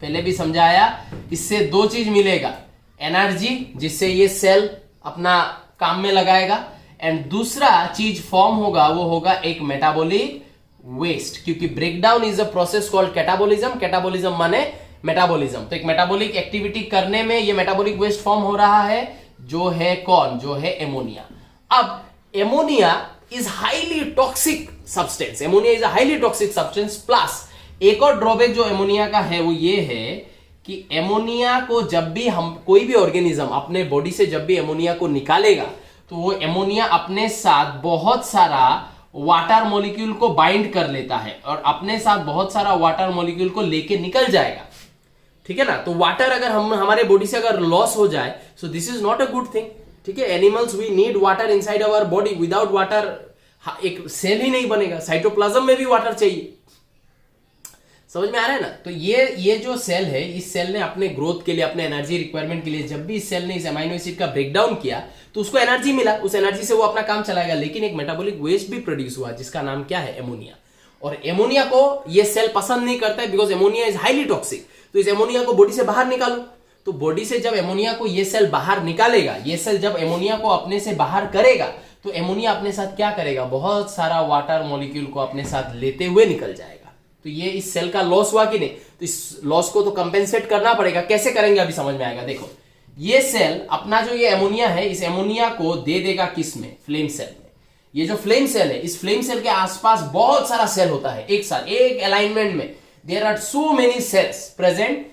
पहले भी समझाया, इससे दो चीज मिलेगा, एनर्जी जिससे ये सेल अपना काम में लगाएगा, एंड दूसरा चीज फॉर्म होगा वो होगा एक मेटाबॉलिक वेस्ट, क्योंकि breakdown is a process called catabolism. Catabolism माने मेटाबॉलिज्म। तो एक मेटाबॉलिक एक्टिविटी करने में ये मेटाबॉलिक वेस्ट फॉर्म हो रहा है, जो है कौन? जो है एमोनिया। अब ammonia is highly toxic substance, ammonia is a highly toxic substance. Plus एक और ड्रॉबैक जो एमोनिया का है वो ये है कि एमोनिया को जब भी हम कोई भी ऑर्गेनिज्म अपने बॉडी से जब भी एमोनिया को निकालेगा तो वो एमोनिया अपने साथ बहुत सारा वाटर मॉलिक्यूल को बाइंड कर लेता है और अपने साथ बहुत सारा वाटर मॉलिक्यूल को लेके निकल जाएगा। ठीक है ना, तो वाटर अगर हम हमारे बॉडी से अगर लॉस हो जाए, so this is not a good thing. ठीक है, animals we need water inside our body, without water एक सेल ही नहीं बनेगा। साइटोप्लाज्म में भी वाटर चाहिए। समझ में आ रहा है ना? तो ये जो सेल है, इस सेल ने अपने ग्रोथ के लिए, अपने एनर्जी रिक्वायरमेंट के लिए, जब भी इस सेल ने इस अमाइनो एसिड का ब्रेकडाउन किया तो उसको एनर्जी मिला, उस एनर्जी से वो अपना काम चलाएगा। लेकिन एक मेटाबॉलिक वेस्ट भी प्रोड्यूस हुआ जिसका नाम क्या है? एमोनिया। और एमोनिया को ये सेल पसंद नहीं करता है, because ammonia is highly toxic. तो इस एमोनिया को बॉडी से बाहर निकालो। तो बॉडी से जब एमोनिया को ये सेल बाहर निकालेगा, ये सेल जब एमोनिया को अपने से बाहर करेगा तो एमोनिया अपने साथ क्या करेगा? बहुत सारा वाटर मॉलिक्यूल को अपने साथ लेते हुए निकल जाएगा। तो ये इस सेल का लॉस हुआ कि नहीं? तो इस लॉस को तो कंपेंसेट करना पड़ेगा। कैसे करेंगे अभी समझ में आएगा। देखो, ये सेल अपना जो ये एमोनिया है, इस एमोनिया को दे देगा किस में? फ्लेम सेल में। ये जो फ्लेम सेल है, इस फ्लेम सेल के आसपास बहुत सारा सेल होता है एक साथ, एक अलाइनमेंट में। There are so many cells present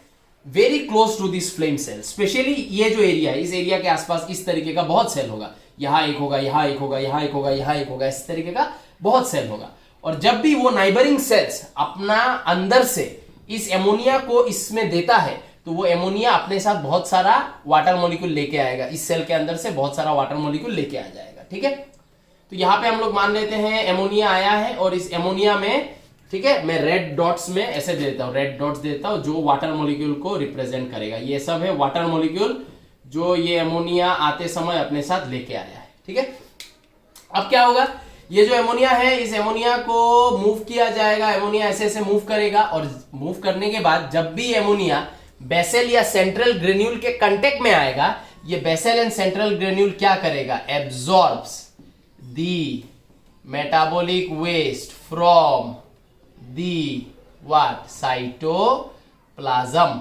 very close to this flame cell. Specially ये जो एरिया है, इस एरिया के आसपास इस तरीके का बहुत सेल होगा। यहां एक होगा, यहां एक होगा, यहां एक होगा, यहां एक होगा, इस तरीके का बहुत सेल होगा। और जब भी वो नाइबरिंग सेल्स अपना अंदर से इस एमोनिया को इसमें देता है तो वो एमोनिया अपने साथ बहुत सारा वाटर मॉलिक्यूल लेके आएगा। इस सेल के अंदर से बहुत सारा वाटर मॉलिक्यूल लेके आ जाएगा। ठीक है, तो यहां पे हम लोग मान लेते हैं एमोनिया आया है, और इस एमोनिया में, ठीक है, मैं रेड डॉट्स में ऐसे देता हूं, रेड डॉट्स देता हूं जो वाटर मॉलिक्यूल को रिप्रेजेंट करेगा। ये सब है वाटर मॉलिक्यूल जो ये एमोनिया आते समय अपने साथ लेके आया है। ठीक है, अब क्या होगा? ये जो एमोनिया है, इस एमोनिया को मूव किया जाएगा। एमोनिया ऐसे ऐसे मूव करेगा, और मूव करने के बाद जब भी एमोनिया बेसल या सेंट्रल ग्रेन्यूल के कांटेक्ट में आएगा, ये बेसल एंड सेंट्रल ग्रेन्यूल क्या करेगा? Absorbs the metabolic waste from the what? Cytoplasm.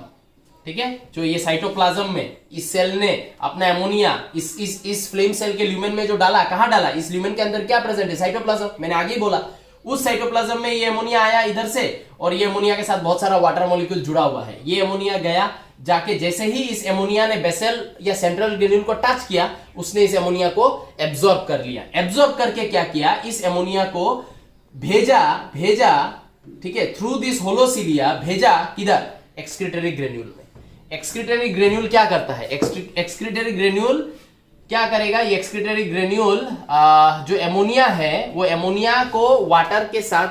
ठीक है, जो ये साइटोप्लाज्म में इस सेल ने अपना एमोनिया इस फ्लेम सेल के ल्यूमेन में जो डाला, कहां डाला? इस ल्यूमेन के अंदर क्या प्रेजेंट है? साइटोप्लाज्म। मैंने आगे ही बोला, उस साइटोप्लाज्म में ये एमोनिया आया इधर से, और ये एमोनिया के साथ बहुत सारा वाटर मॉलिक्यूल जुड़ा हुआ है। ये एमोनिया गया, जाके जैसे ही इस एमोनिया ने बेसल या सेंट्रल ग्रेन्यूल को टच किया, उसने इस एमोनिया को एब्जॉर्ब कर लिया। एब्जॉर्ब करके क्या किया? इस एमोनिया को भेजा, ठीक है, थ्रू दिस होलोसिलिया भेजा किधर? एक्सक्रीटरी ग्रेन्यूल में। एक्सक्रीटरी ग्रेन्यूल क्या करता है? एक्सक्रीटरी ग्रेन्यूल क्या करेगा ये एक्सक्रीटरी ग्रेन्यूल, जो एमोनिया है वो एमोनिया को वाटर के साथ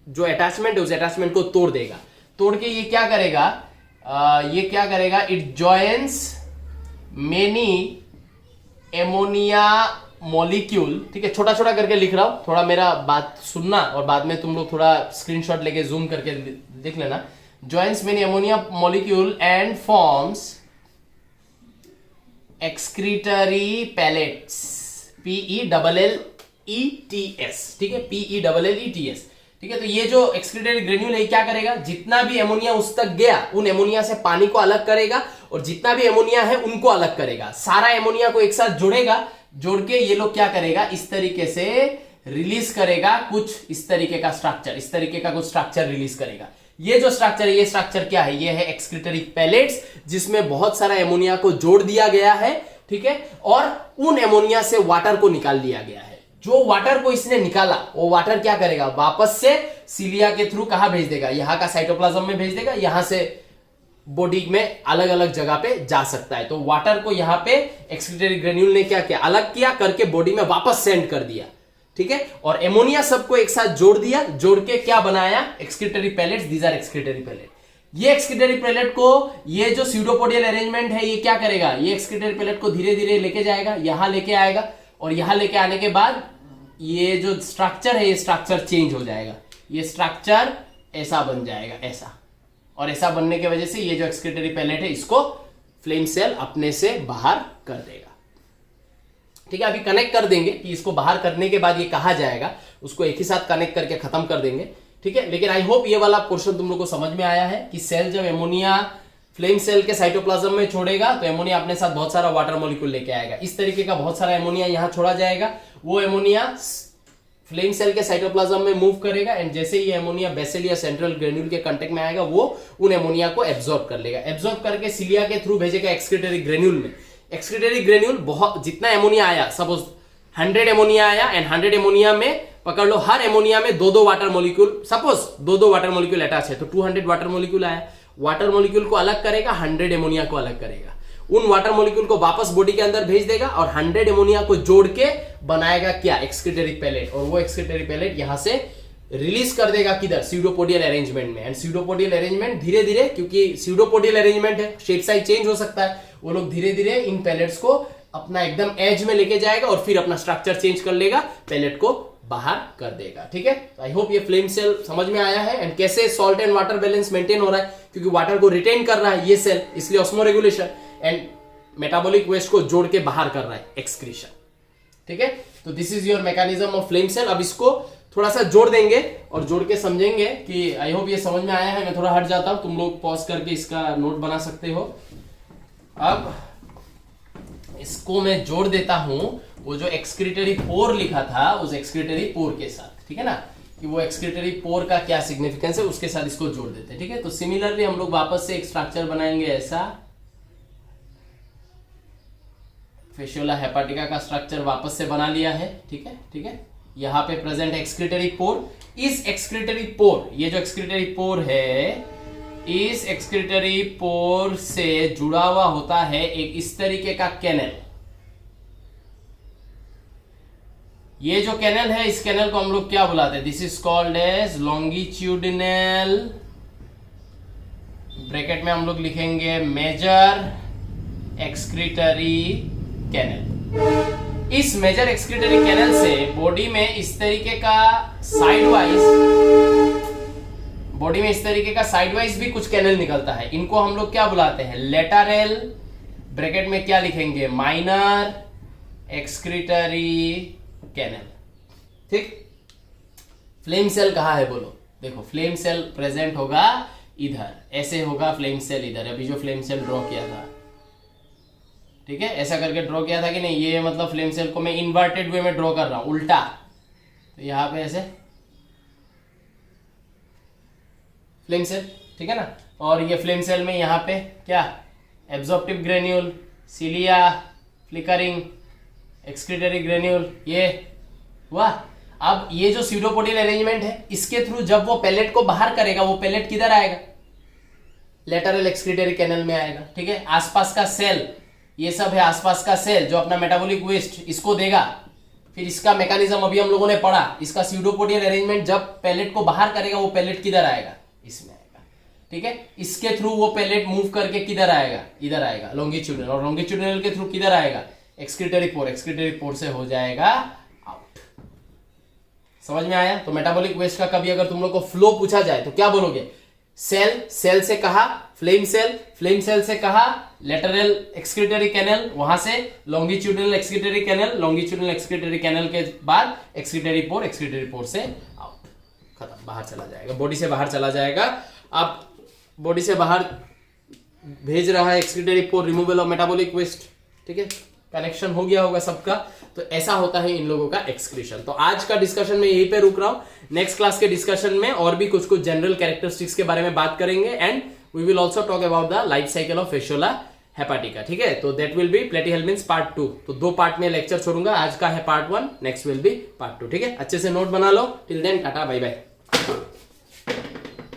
जो अटैचमेंट है उस अटैचमेंट को तोड़ देगा। तोड़ के ये क्या करेगा, it joins many ammonia molecule, ठीक है, छोटा छोटा करके लिख रहा हूं, थोड़ा मेरा बात सुनना और बाद में तुम लोग थोड़ा स्क्रीनशॉट लेके जूम करके देख लेना। Joins many ammonia molecule and forms excretory pellets, PELLETS, ठीक है, PELLETS, ठीक है। तो ये जो एक्सक्रीटरी ग्रेन्यूल है क्या करेगा, जितना भी एमोनिया उस तक गया उन एमोनिया से पानी को अलग करेगा और जितना भी एमोनिया है उनको अलग करेगा, सारा एमोनिया को एक साथ जोड़ेगा, जोड़ के ये लोग क्या करेगा, इस तरीके से रिलीज करेगा कुछ इस तरीके का स्ट्रक्चर, इस तरीके का कुछ स्ट्रक्चर रिलीज करेगा। ये जो स्ट्रक्चर है, ये स्ट्रक्चर क्या है, ये है एक्सक्रीटरी पैलेट्स, जिसमें बहुत सारा एमोनिया को जोड़ दिया गया है, ठीक है, और उन एमोनिया से वाटर को निकाल दिया गया है। जो वाटर को इसने निकाला वो वाटर क्या करेगा, वापस से सीलिया के थ्रू कहां भेज देगा, यहां का साइटोप्लाज्म में भेज देगा, यहां से बॉडी में अलग अलग जगह पे जा सकता है। तो वाटर को यहां पे एक्सक्रीटरी ग्रेन्यूल ने क्या किया, अलग किया करके बॉडी में वापस सेंड कर दिया, ठीक है, और एमोनिया सबको एक साथ जोड़ दिया, जोड़ के क्या बनाया, excretory pellets, these are excretory pellet. ये एक्सक्रीटरी पैलेट को, ये जो स्यूडोपोडियल अरेंजमेंट है ये क्या करेगा, ये एक्सक्रीटरी पैलेट को धीरे धीरे लेके जाएगा, यहां लेके आएगा, और यहां लेके आने के बाद ये जो स्ट्रक्चर है ये स्ट्रक्चर चेंज हो जाएगा, ये स्ट्रक्चर ऐसा बन जाएगा, ऐसा, और ऐसा बनने की वजह से ये जो एक्सक्रीटरी पैलेट है इसको फ्लेम सेल अपने से बाहर कर देगा, ठीक है। अभी कनेक्ट कर देंगे कि इसको बाहर करने के बाद ये कहा जाएगा, उसको एक ही साथ कनेक्ट करके खत्म कर देंगे, ठीक है। लेकिन आई होप ये वाला पोर्शन तुम लोग को समझ में आया है कि सेल जब एमोनिया फ्लेम सेल के साइटोप्लाज्म में छोड़ेगा तो एमोनिया अपने साथ बहुत सारा वाटर मॉलिक्यूल लेके आएगा, इस तरीके का बहुत सारा एमोनिया यहां छोड़ा जाएगा, वो एमोनिया फ्लेम सेल के साइटोप्लाज्म में मूव करेगा, एंड जैसे ये एमोनिया बेसल या सेंट्रल ग्रेन्यूल के कांटेक्ट में आएगा वो उन एमोनिया को एब्जॉर्ब कर लेगा, एब्जॉर्ब करके सीलिया के थ्रू भेजेगा एक्सक्रीटरी ग्रेन्यूल में। एक्सक्रीटरी ग्रेन्यूल बहुत, जितना एमोनिया आया, सपोज 100 एमोनिया आया, एंड 100 एमोनिया में पकड़ लो हर एमोनिया में 2-2 water molecule, suppose 2-2 water molecule attach है तो 200 वाटर मॉलिक्यूल आया, वाटर मॉलिक्यूल को अलग करेगा, 100 एमोनिया को अलग करेगा, उन वाटर मॉलिक्यूल को वापस बॉडी के अंदर भेज देगा और 100 एमोनिया को जोड़ के बनाएगा क्या, एक्सक्रीटरी पैलेट, और वो एक्सक्रीटरी पैलेट यहां से रिलीज कर देगा किधर, स्यूडोपोडियल अरेंजमेंट में। एंड स्यूडोपोडियल अरेंजमेंट धीरे धीरे, क्योंकि स्यूडोपोडियल अरेंजमेंट है, शेप साइज चेंज हो सकता है, वो लोग धीरे धीरे इन पैलेट्स को अपना एकदम एज में लेके जाएगा और फिर अपना स्ट्रक्चर चेंज कर लेगा, पैलेट को बाहर कर देगा, ठीक है। आई होप ये फ्लेम सेल समझ में आया है, एंड कैसे salt and water balance maintain हो रहा है, क्योंकि वाटर को रिटेन कर रहा है ये सेल, इसलिए osmoregulation, and metabolic waste को जोड़ के बाहर कर रहा है, एक्सक्रीशन, ठीक है। तो this is your mechanism of flame cell. अब इसको थोड़ा सा जोड़ देंगे और जोड़ के समझेंगे कि आई होप ये समझ में आया है। मैं थोड़ा हट जाता हूं, तुम लोग पॉज करके इसका नोट बना सकते हो। अब इसको मैं जोड़ देता हूं वो जो एक्सक्रीटरी पोर लिखा था उस एक्सक्रीटरी पोर के साथ, ठीक है ना, कि वो एक्सक्रीटरी पोर का क्या सिग्निफिकेंस है उसके साथ इसको जोड़ देते हैं, ठीक है। तो सिमिलरली हम लोग वापस से एक स्ट्रक्चर बनाएंगे, ऐसा फेशियोला हेपाटिका का स्ट्रक्चर वापस से बना लिया है, ठीक है, ठीक है। यहां पे प्रेजेंट एक्सक्रीटरी पोर, इस एक्सक्रीटरी पोर, ये जो एक्सक्रीटरी पोर है, इस एक्सक्रीटरी पोर से जुड़ा हुआ होता है एक इस तरीके का कैनल। ये जो कैनल है, इस कैनल को हम लोग क्या बुलाते हैं, this is called as longitudinal, bracket में हम लोग लिखेंगे मेजर एक्सक्रीटरी कैनल। इस मेजर एक्सक्रीटरी कैनल से बॉडी में इस तरीके का साइडवाइज भी कुछ कैनल निकलता है, इनको हम लोग क्या बुलाते हैं, लेटरल, ब्रैकेट में क्या लिखेंगे, माइनर एक्सक्रीटरी कैनल, ठीक। फ्लेम सेल कहां है बोलो, देखो फ्लेम सेल प्रेजेंट होगा इधर, ऐसे होगा फ्लेम सेल इधर, अभी जो फ्लेम सेल ड्रॉ किया था, ठीक है, ऐसा करके ड्रॉ किया था कि नहीं, ये मतलब फ्लेम सेल को मैं इन्वर्टेड वे में ड्रॉ कर रहा हूं, उल्टा, तो यहां पे ऐसे फ्लेम सेल, ठीक है ना। और ये फ्लेम सेल में यहां पे क्या, absorptive granule, cilia, flickering, excretory granule, ये हुआ। अब ये जो स्यूडोपोडियल अरेंजमेंट है, इसके थ्रू जब वो पैलेट को बाहर करेगा, वो पैलेट किधर आएगा, लेटरल एक्सक्रीटरी कैनल में आएगा, ठीक है। आसपास का सेल ये सब है आसपास का सेल जो अपना मेटाबॉलिक वेस्ट इसको देगा। फिर इसका मैकेनिज्म अभी हम लोगों ने पढ़ा, इसका स्यूडोपोडियल अरेंजमेंट जब पैलेट को बाहर करेगा वो पैलेट किधर आएगा, इसमें आएगा, ठीक है। इसके थ्रू वो पैलेट मूव करके किधर आएगा, इधर आएगा लॉन्गिट्यूडनल, और लॉन्गिट्यूडनल के थ्रू किधर आएगा, एक्सक्रीटरी पोर, एक्सक्रीटरी पोर से हो जाएगा आउट। समझ में आया? तो मेटाबॉलिक वेस्ट का कभी अगर तुम लोग को फ्लो पूछा जाए तो क्या बोलोगे, सेल, सेल से कहा फ्लेम सेल, फ्लेम सेल से कहा लेटरल एक्सक्रीटरी कैनल, वहां से longitudinal excretory canal, longitudinal excretory canal के बाद एक्सक्रीटरी पोर, एक्सक्रीटरी पोर से आउट, खत्म, बाहर चला जाएगा, बॉडी से बाहर चला जाएगा। अब बॉडी से बाहर भेज रहा है excretory pore, removal of metabolic waste, ठीक है, कनेक्शन हो गया होगा सबका। तो ऐसा होता है इन लोगों का एक्सक्रीशन। तो आज का डिस्कशन में यहीं पे रुक रहा हूं, नेक्स्ट क्लास के डिस्कशन में और भी कुछ कुछ जनरल कैरेक्टरिस्टिक्स के बारे में बात करेंगे, and we will also talk about the life cycle of fasciola hepatica, ठीक है। तो that will be platyhelminths part 2। तो 2 पार्ट में लेक्चर छोड़ूंगा, आज का है part 1, next will be part 2, ठीक है। अच्छे से नोट बना लो। Till then tata bye bye.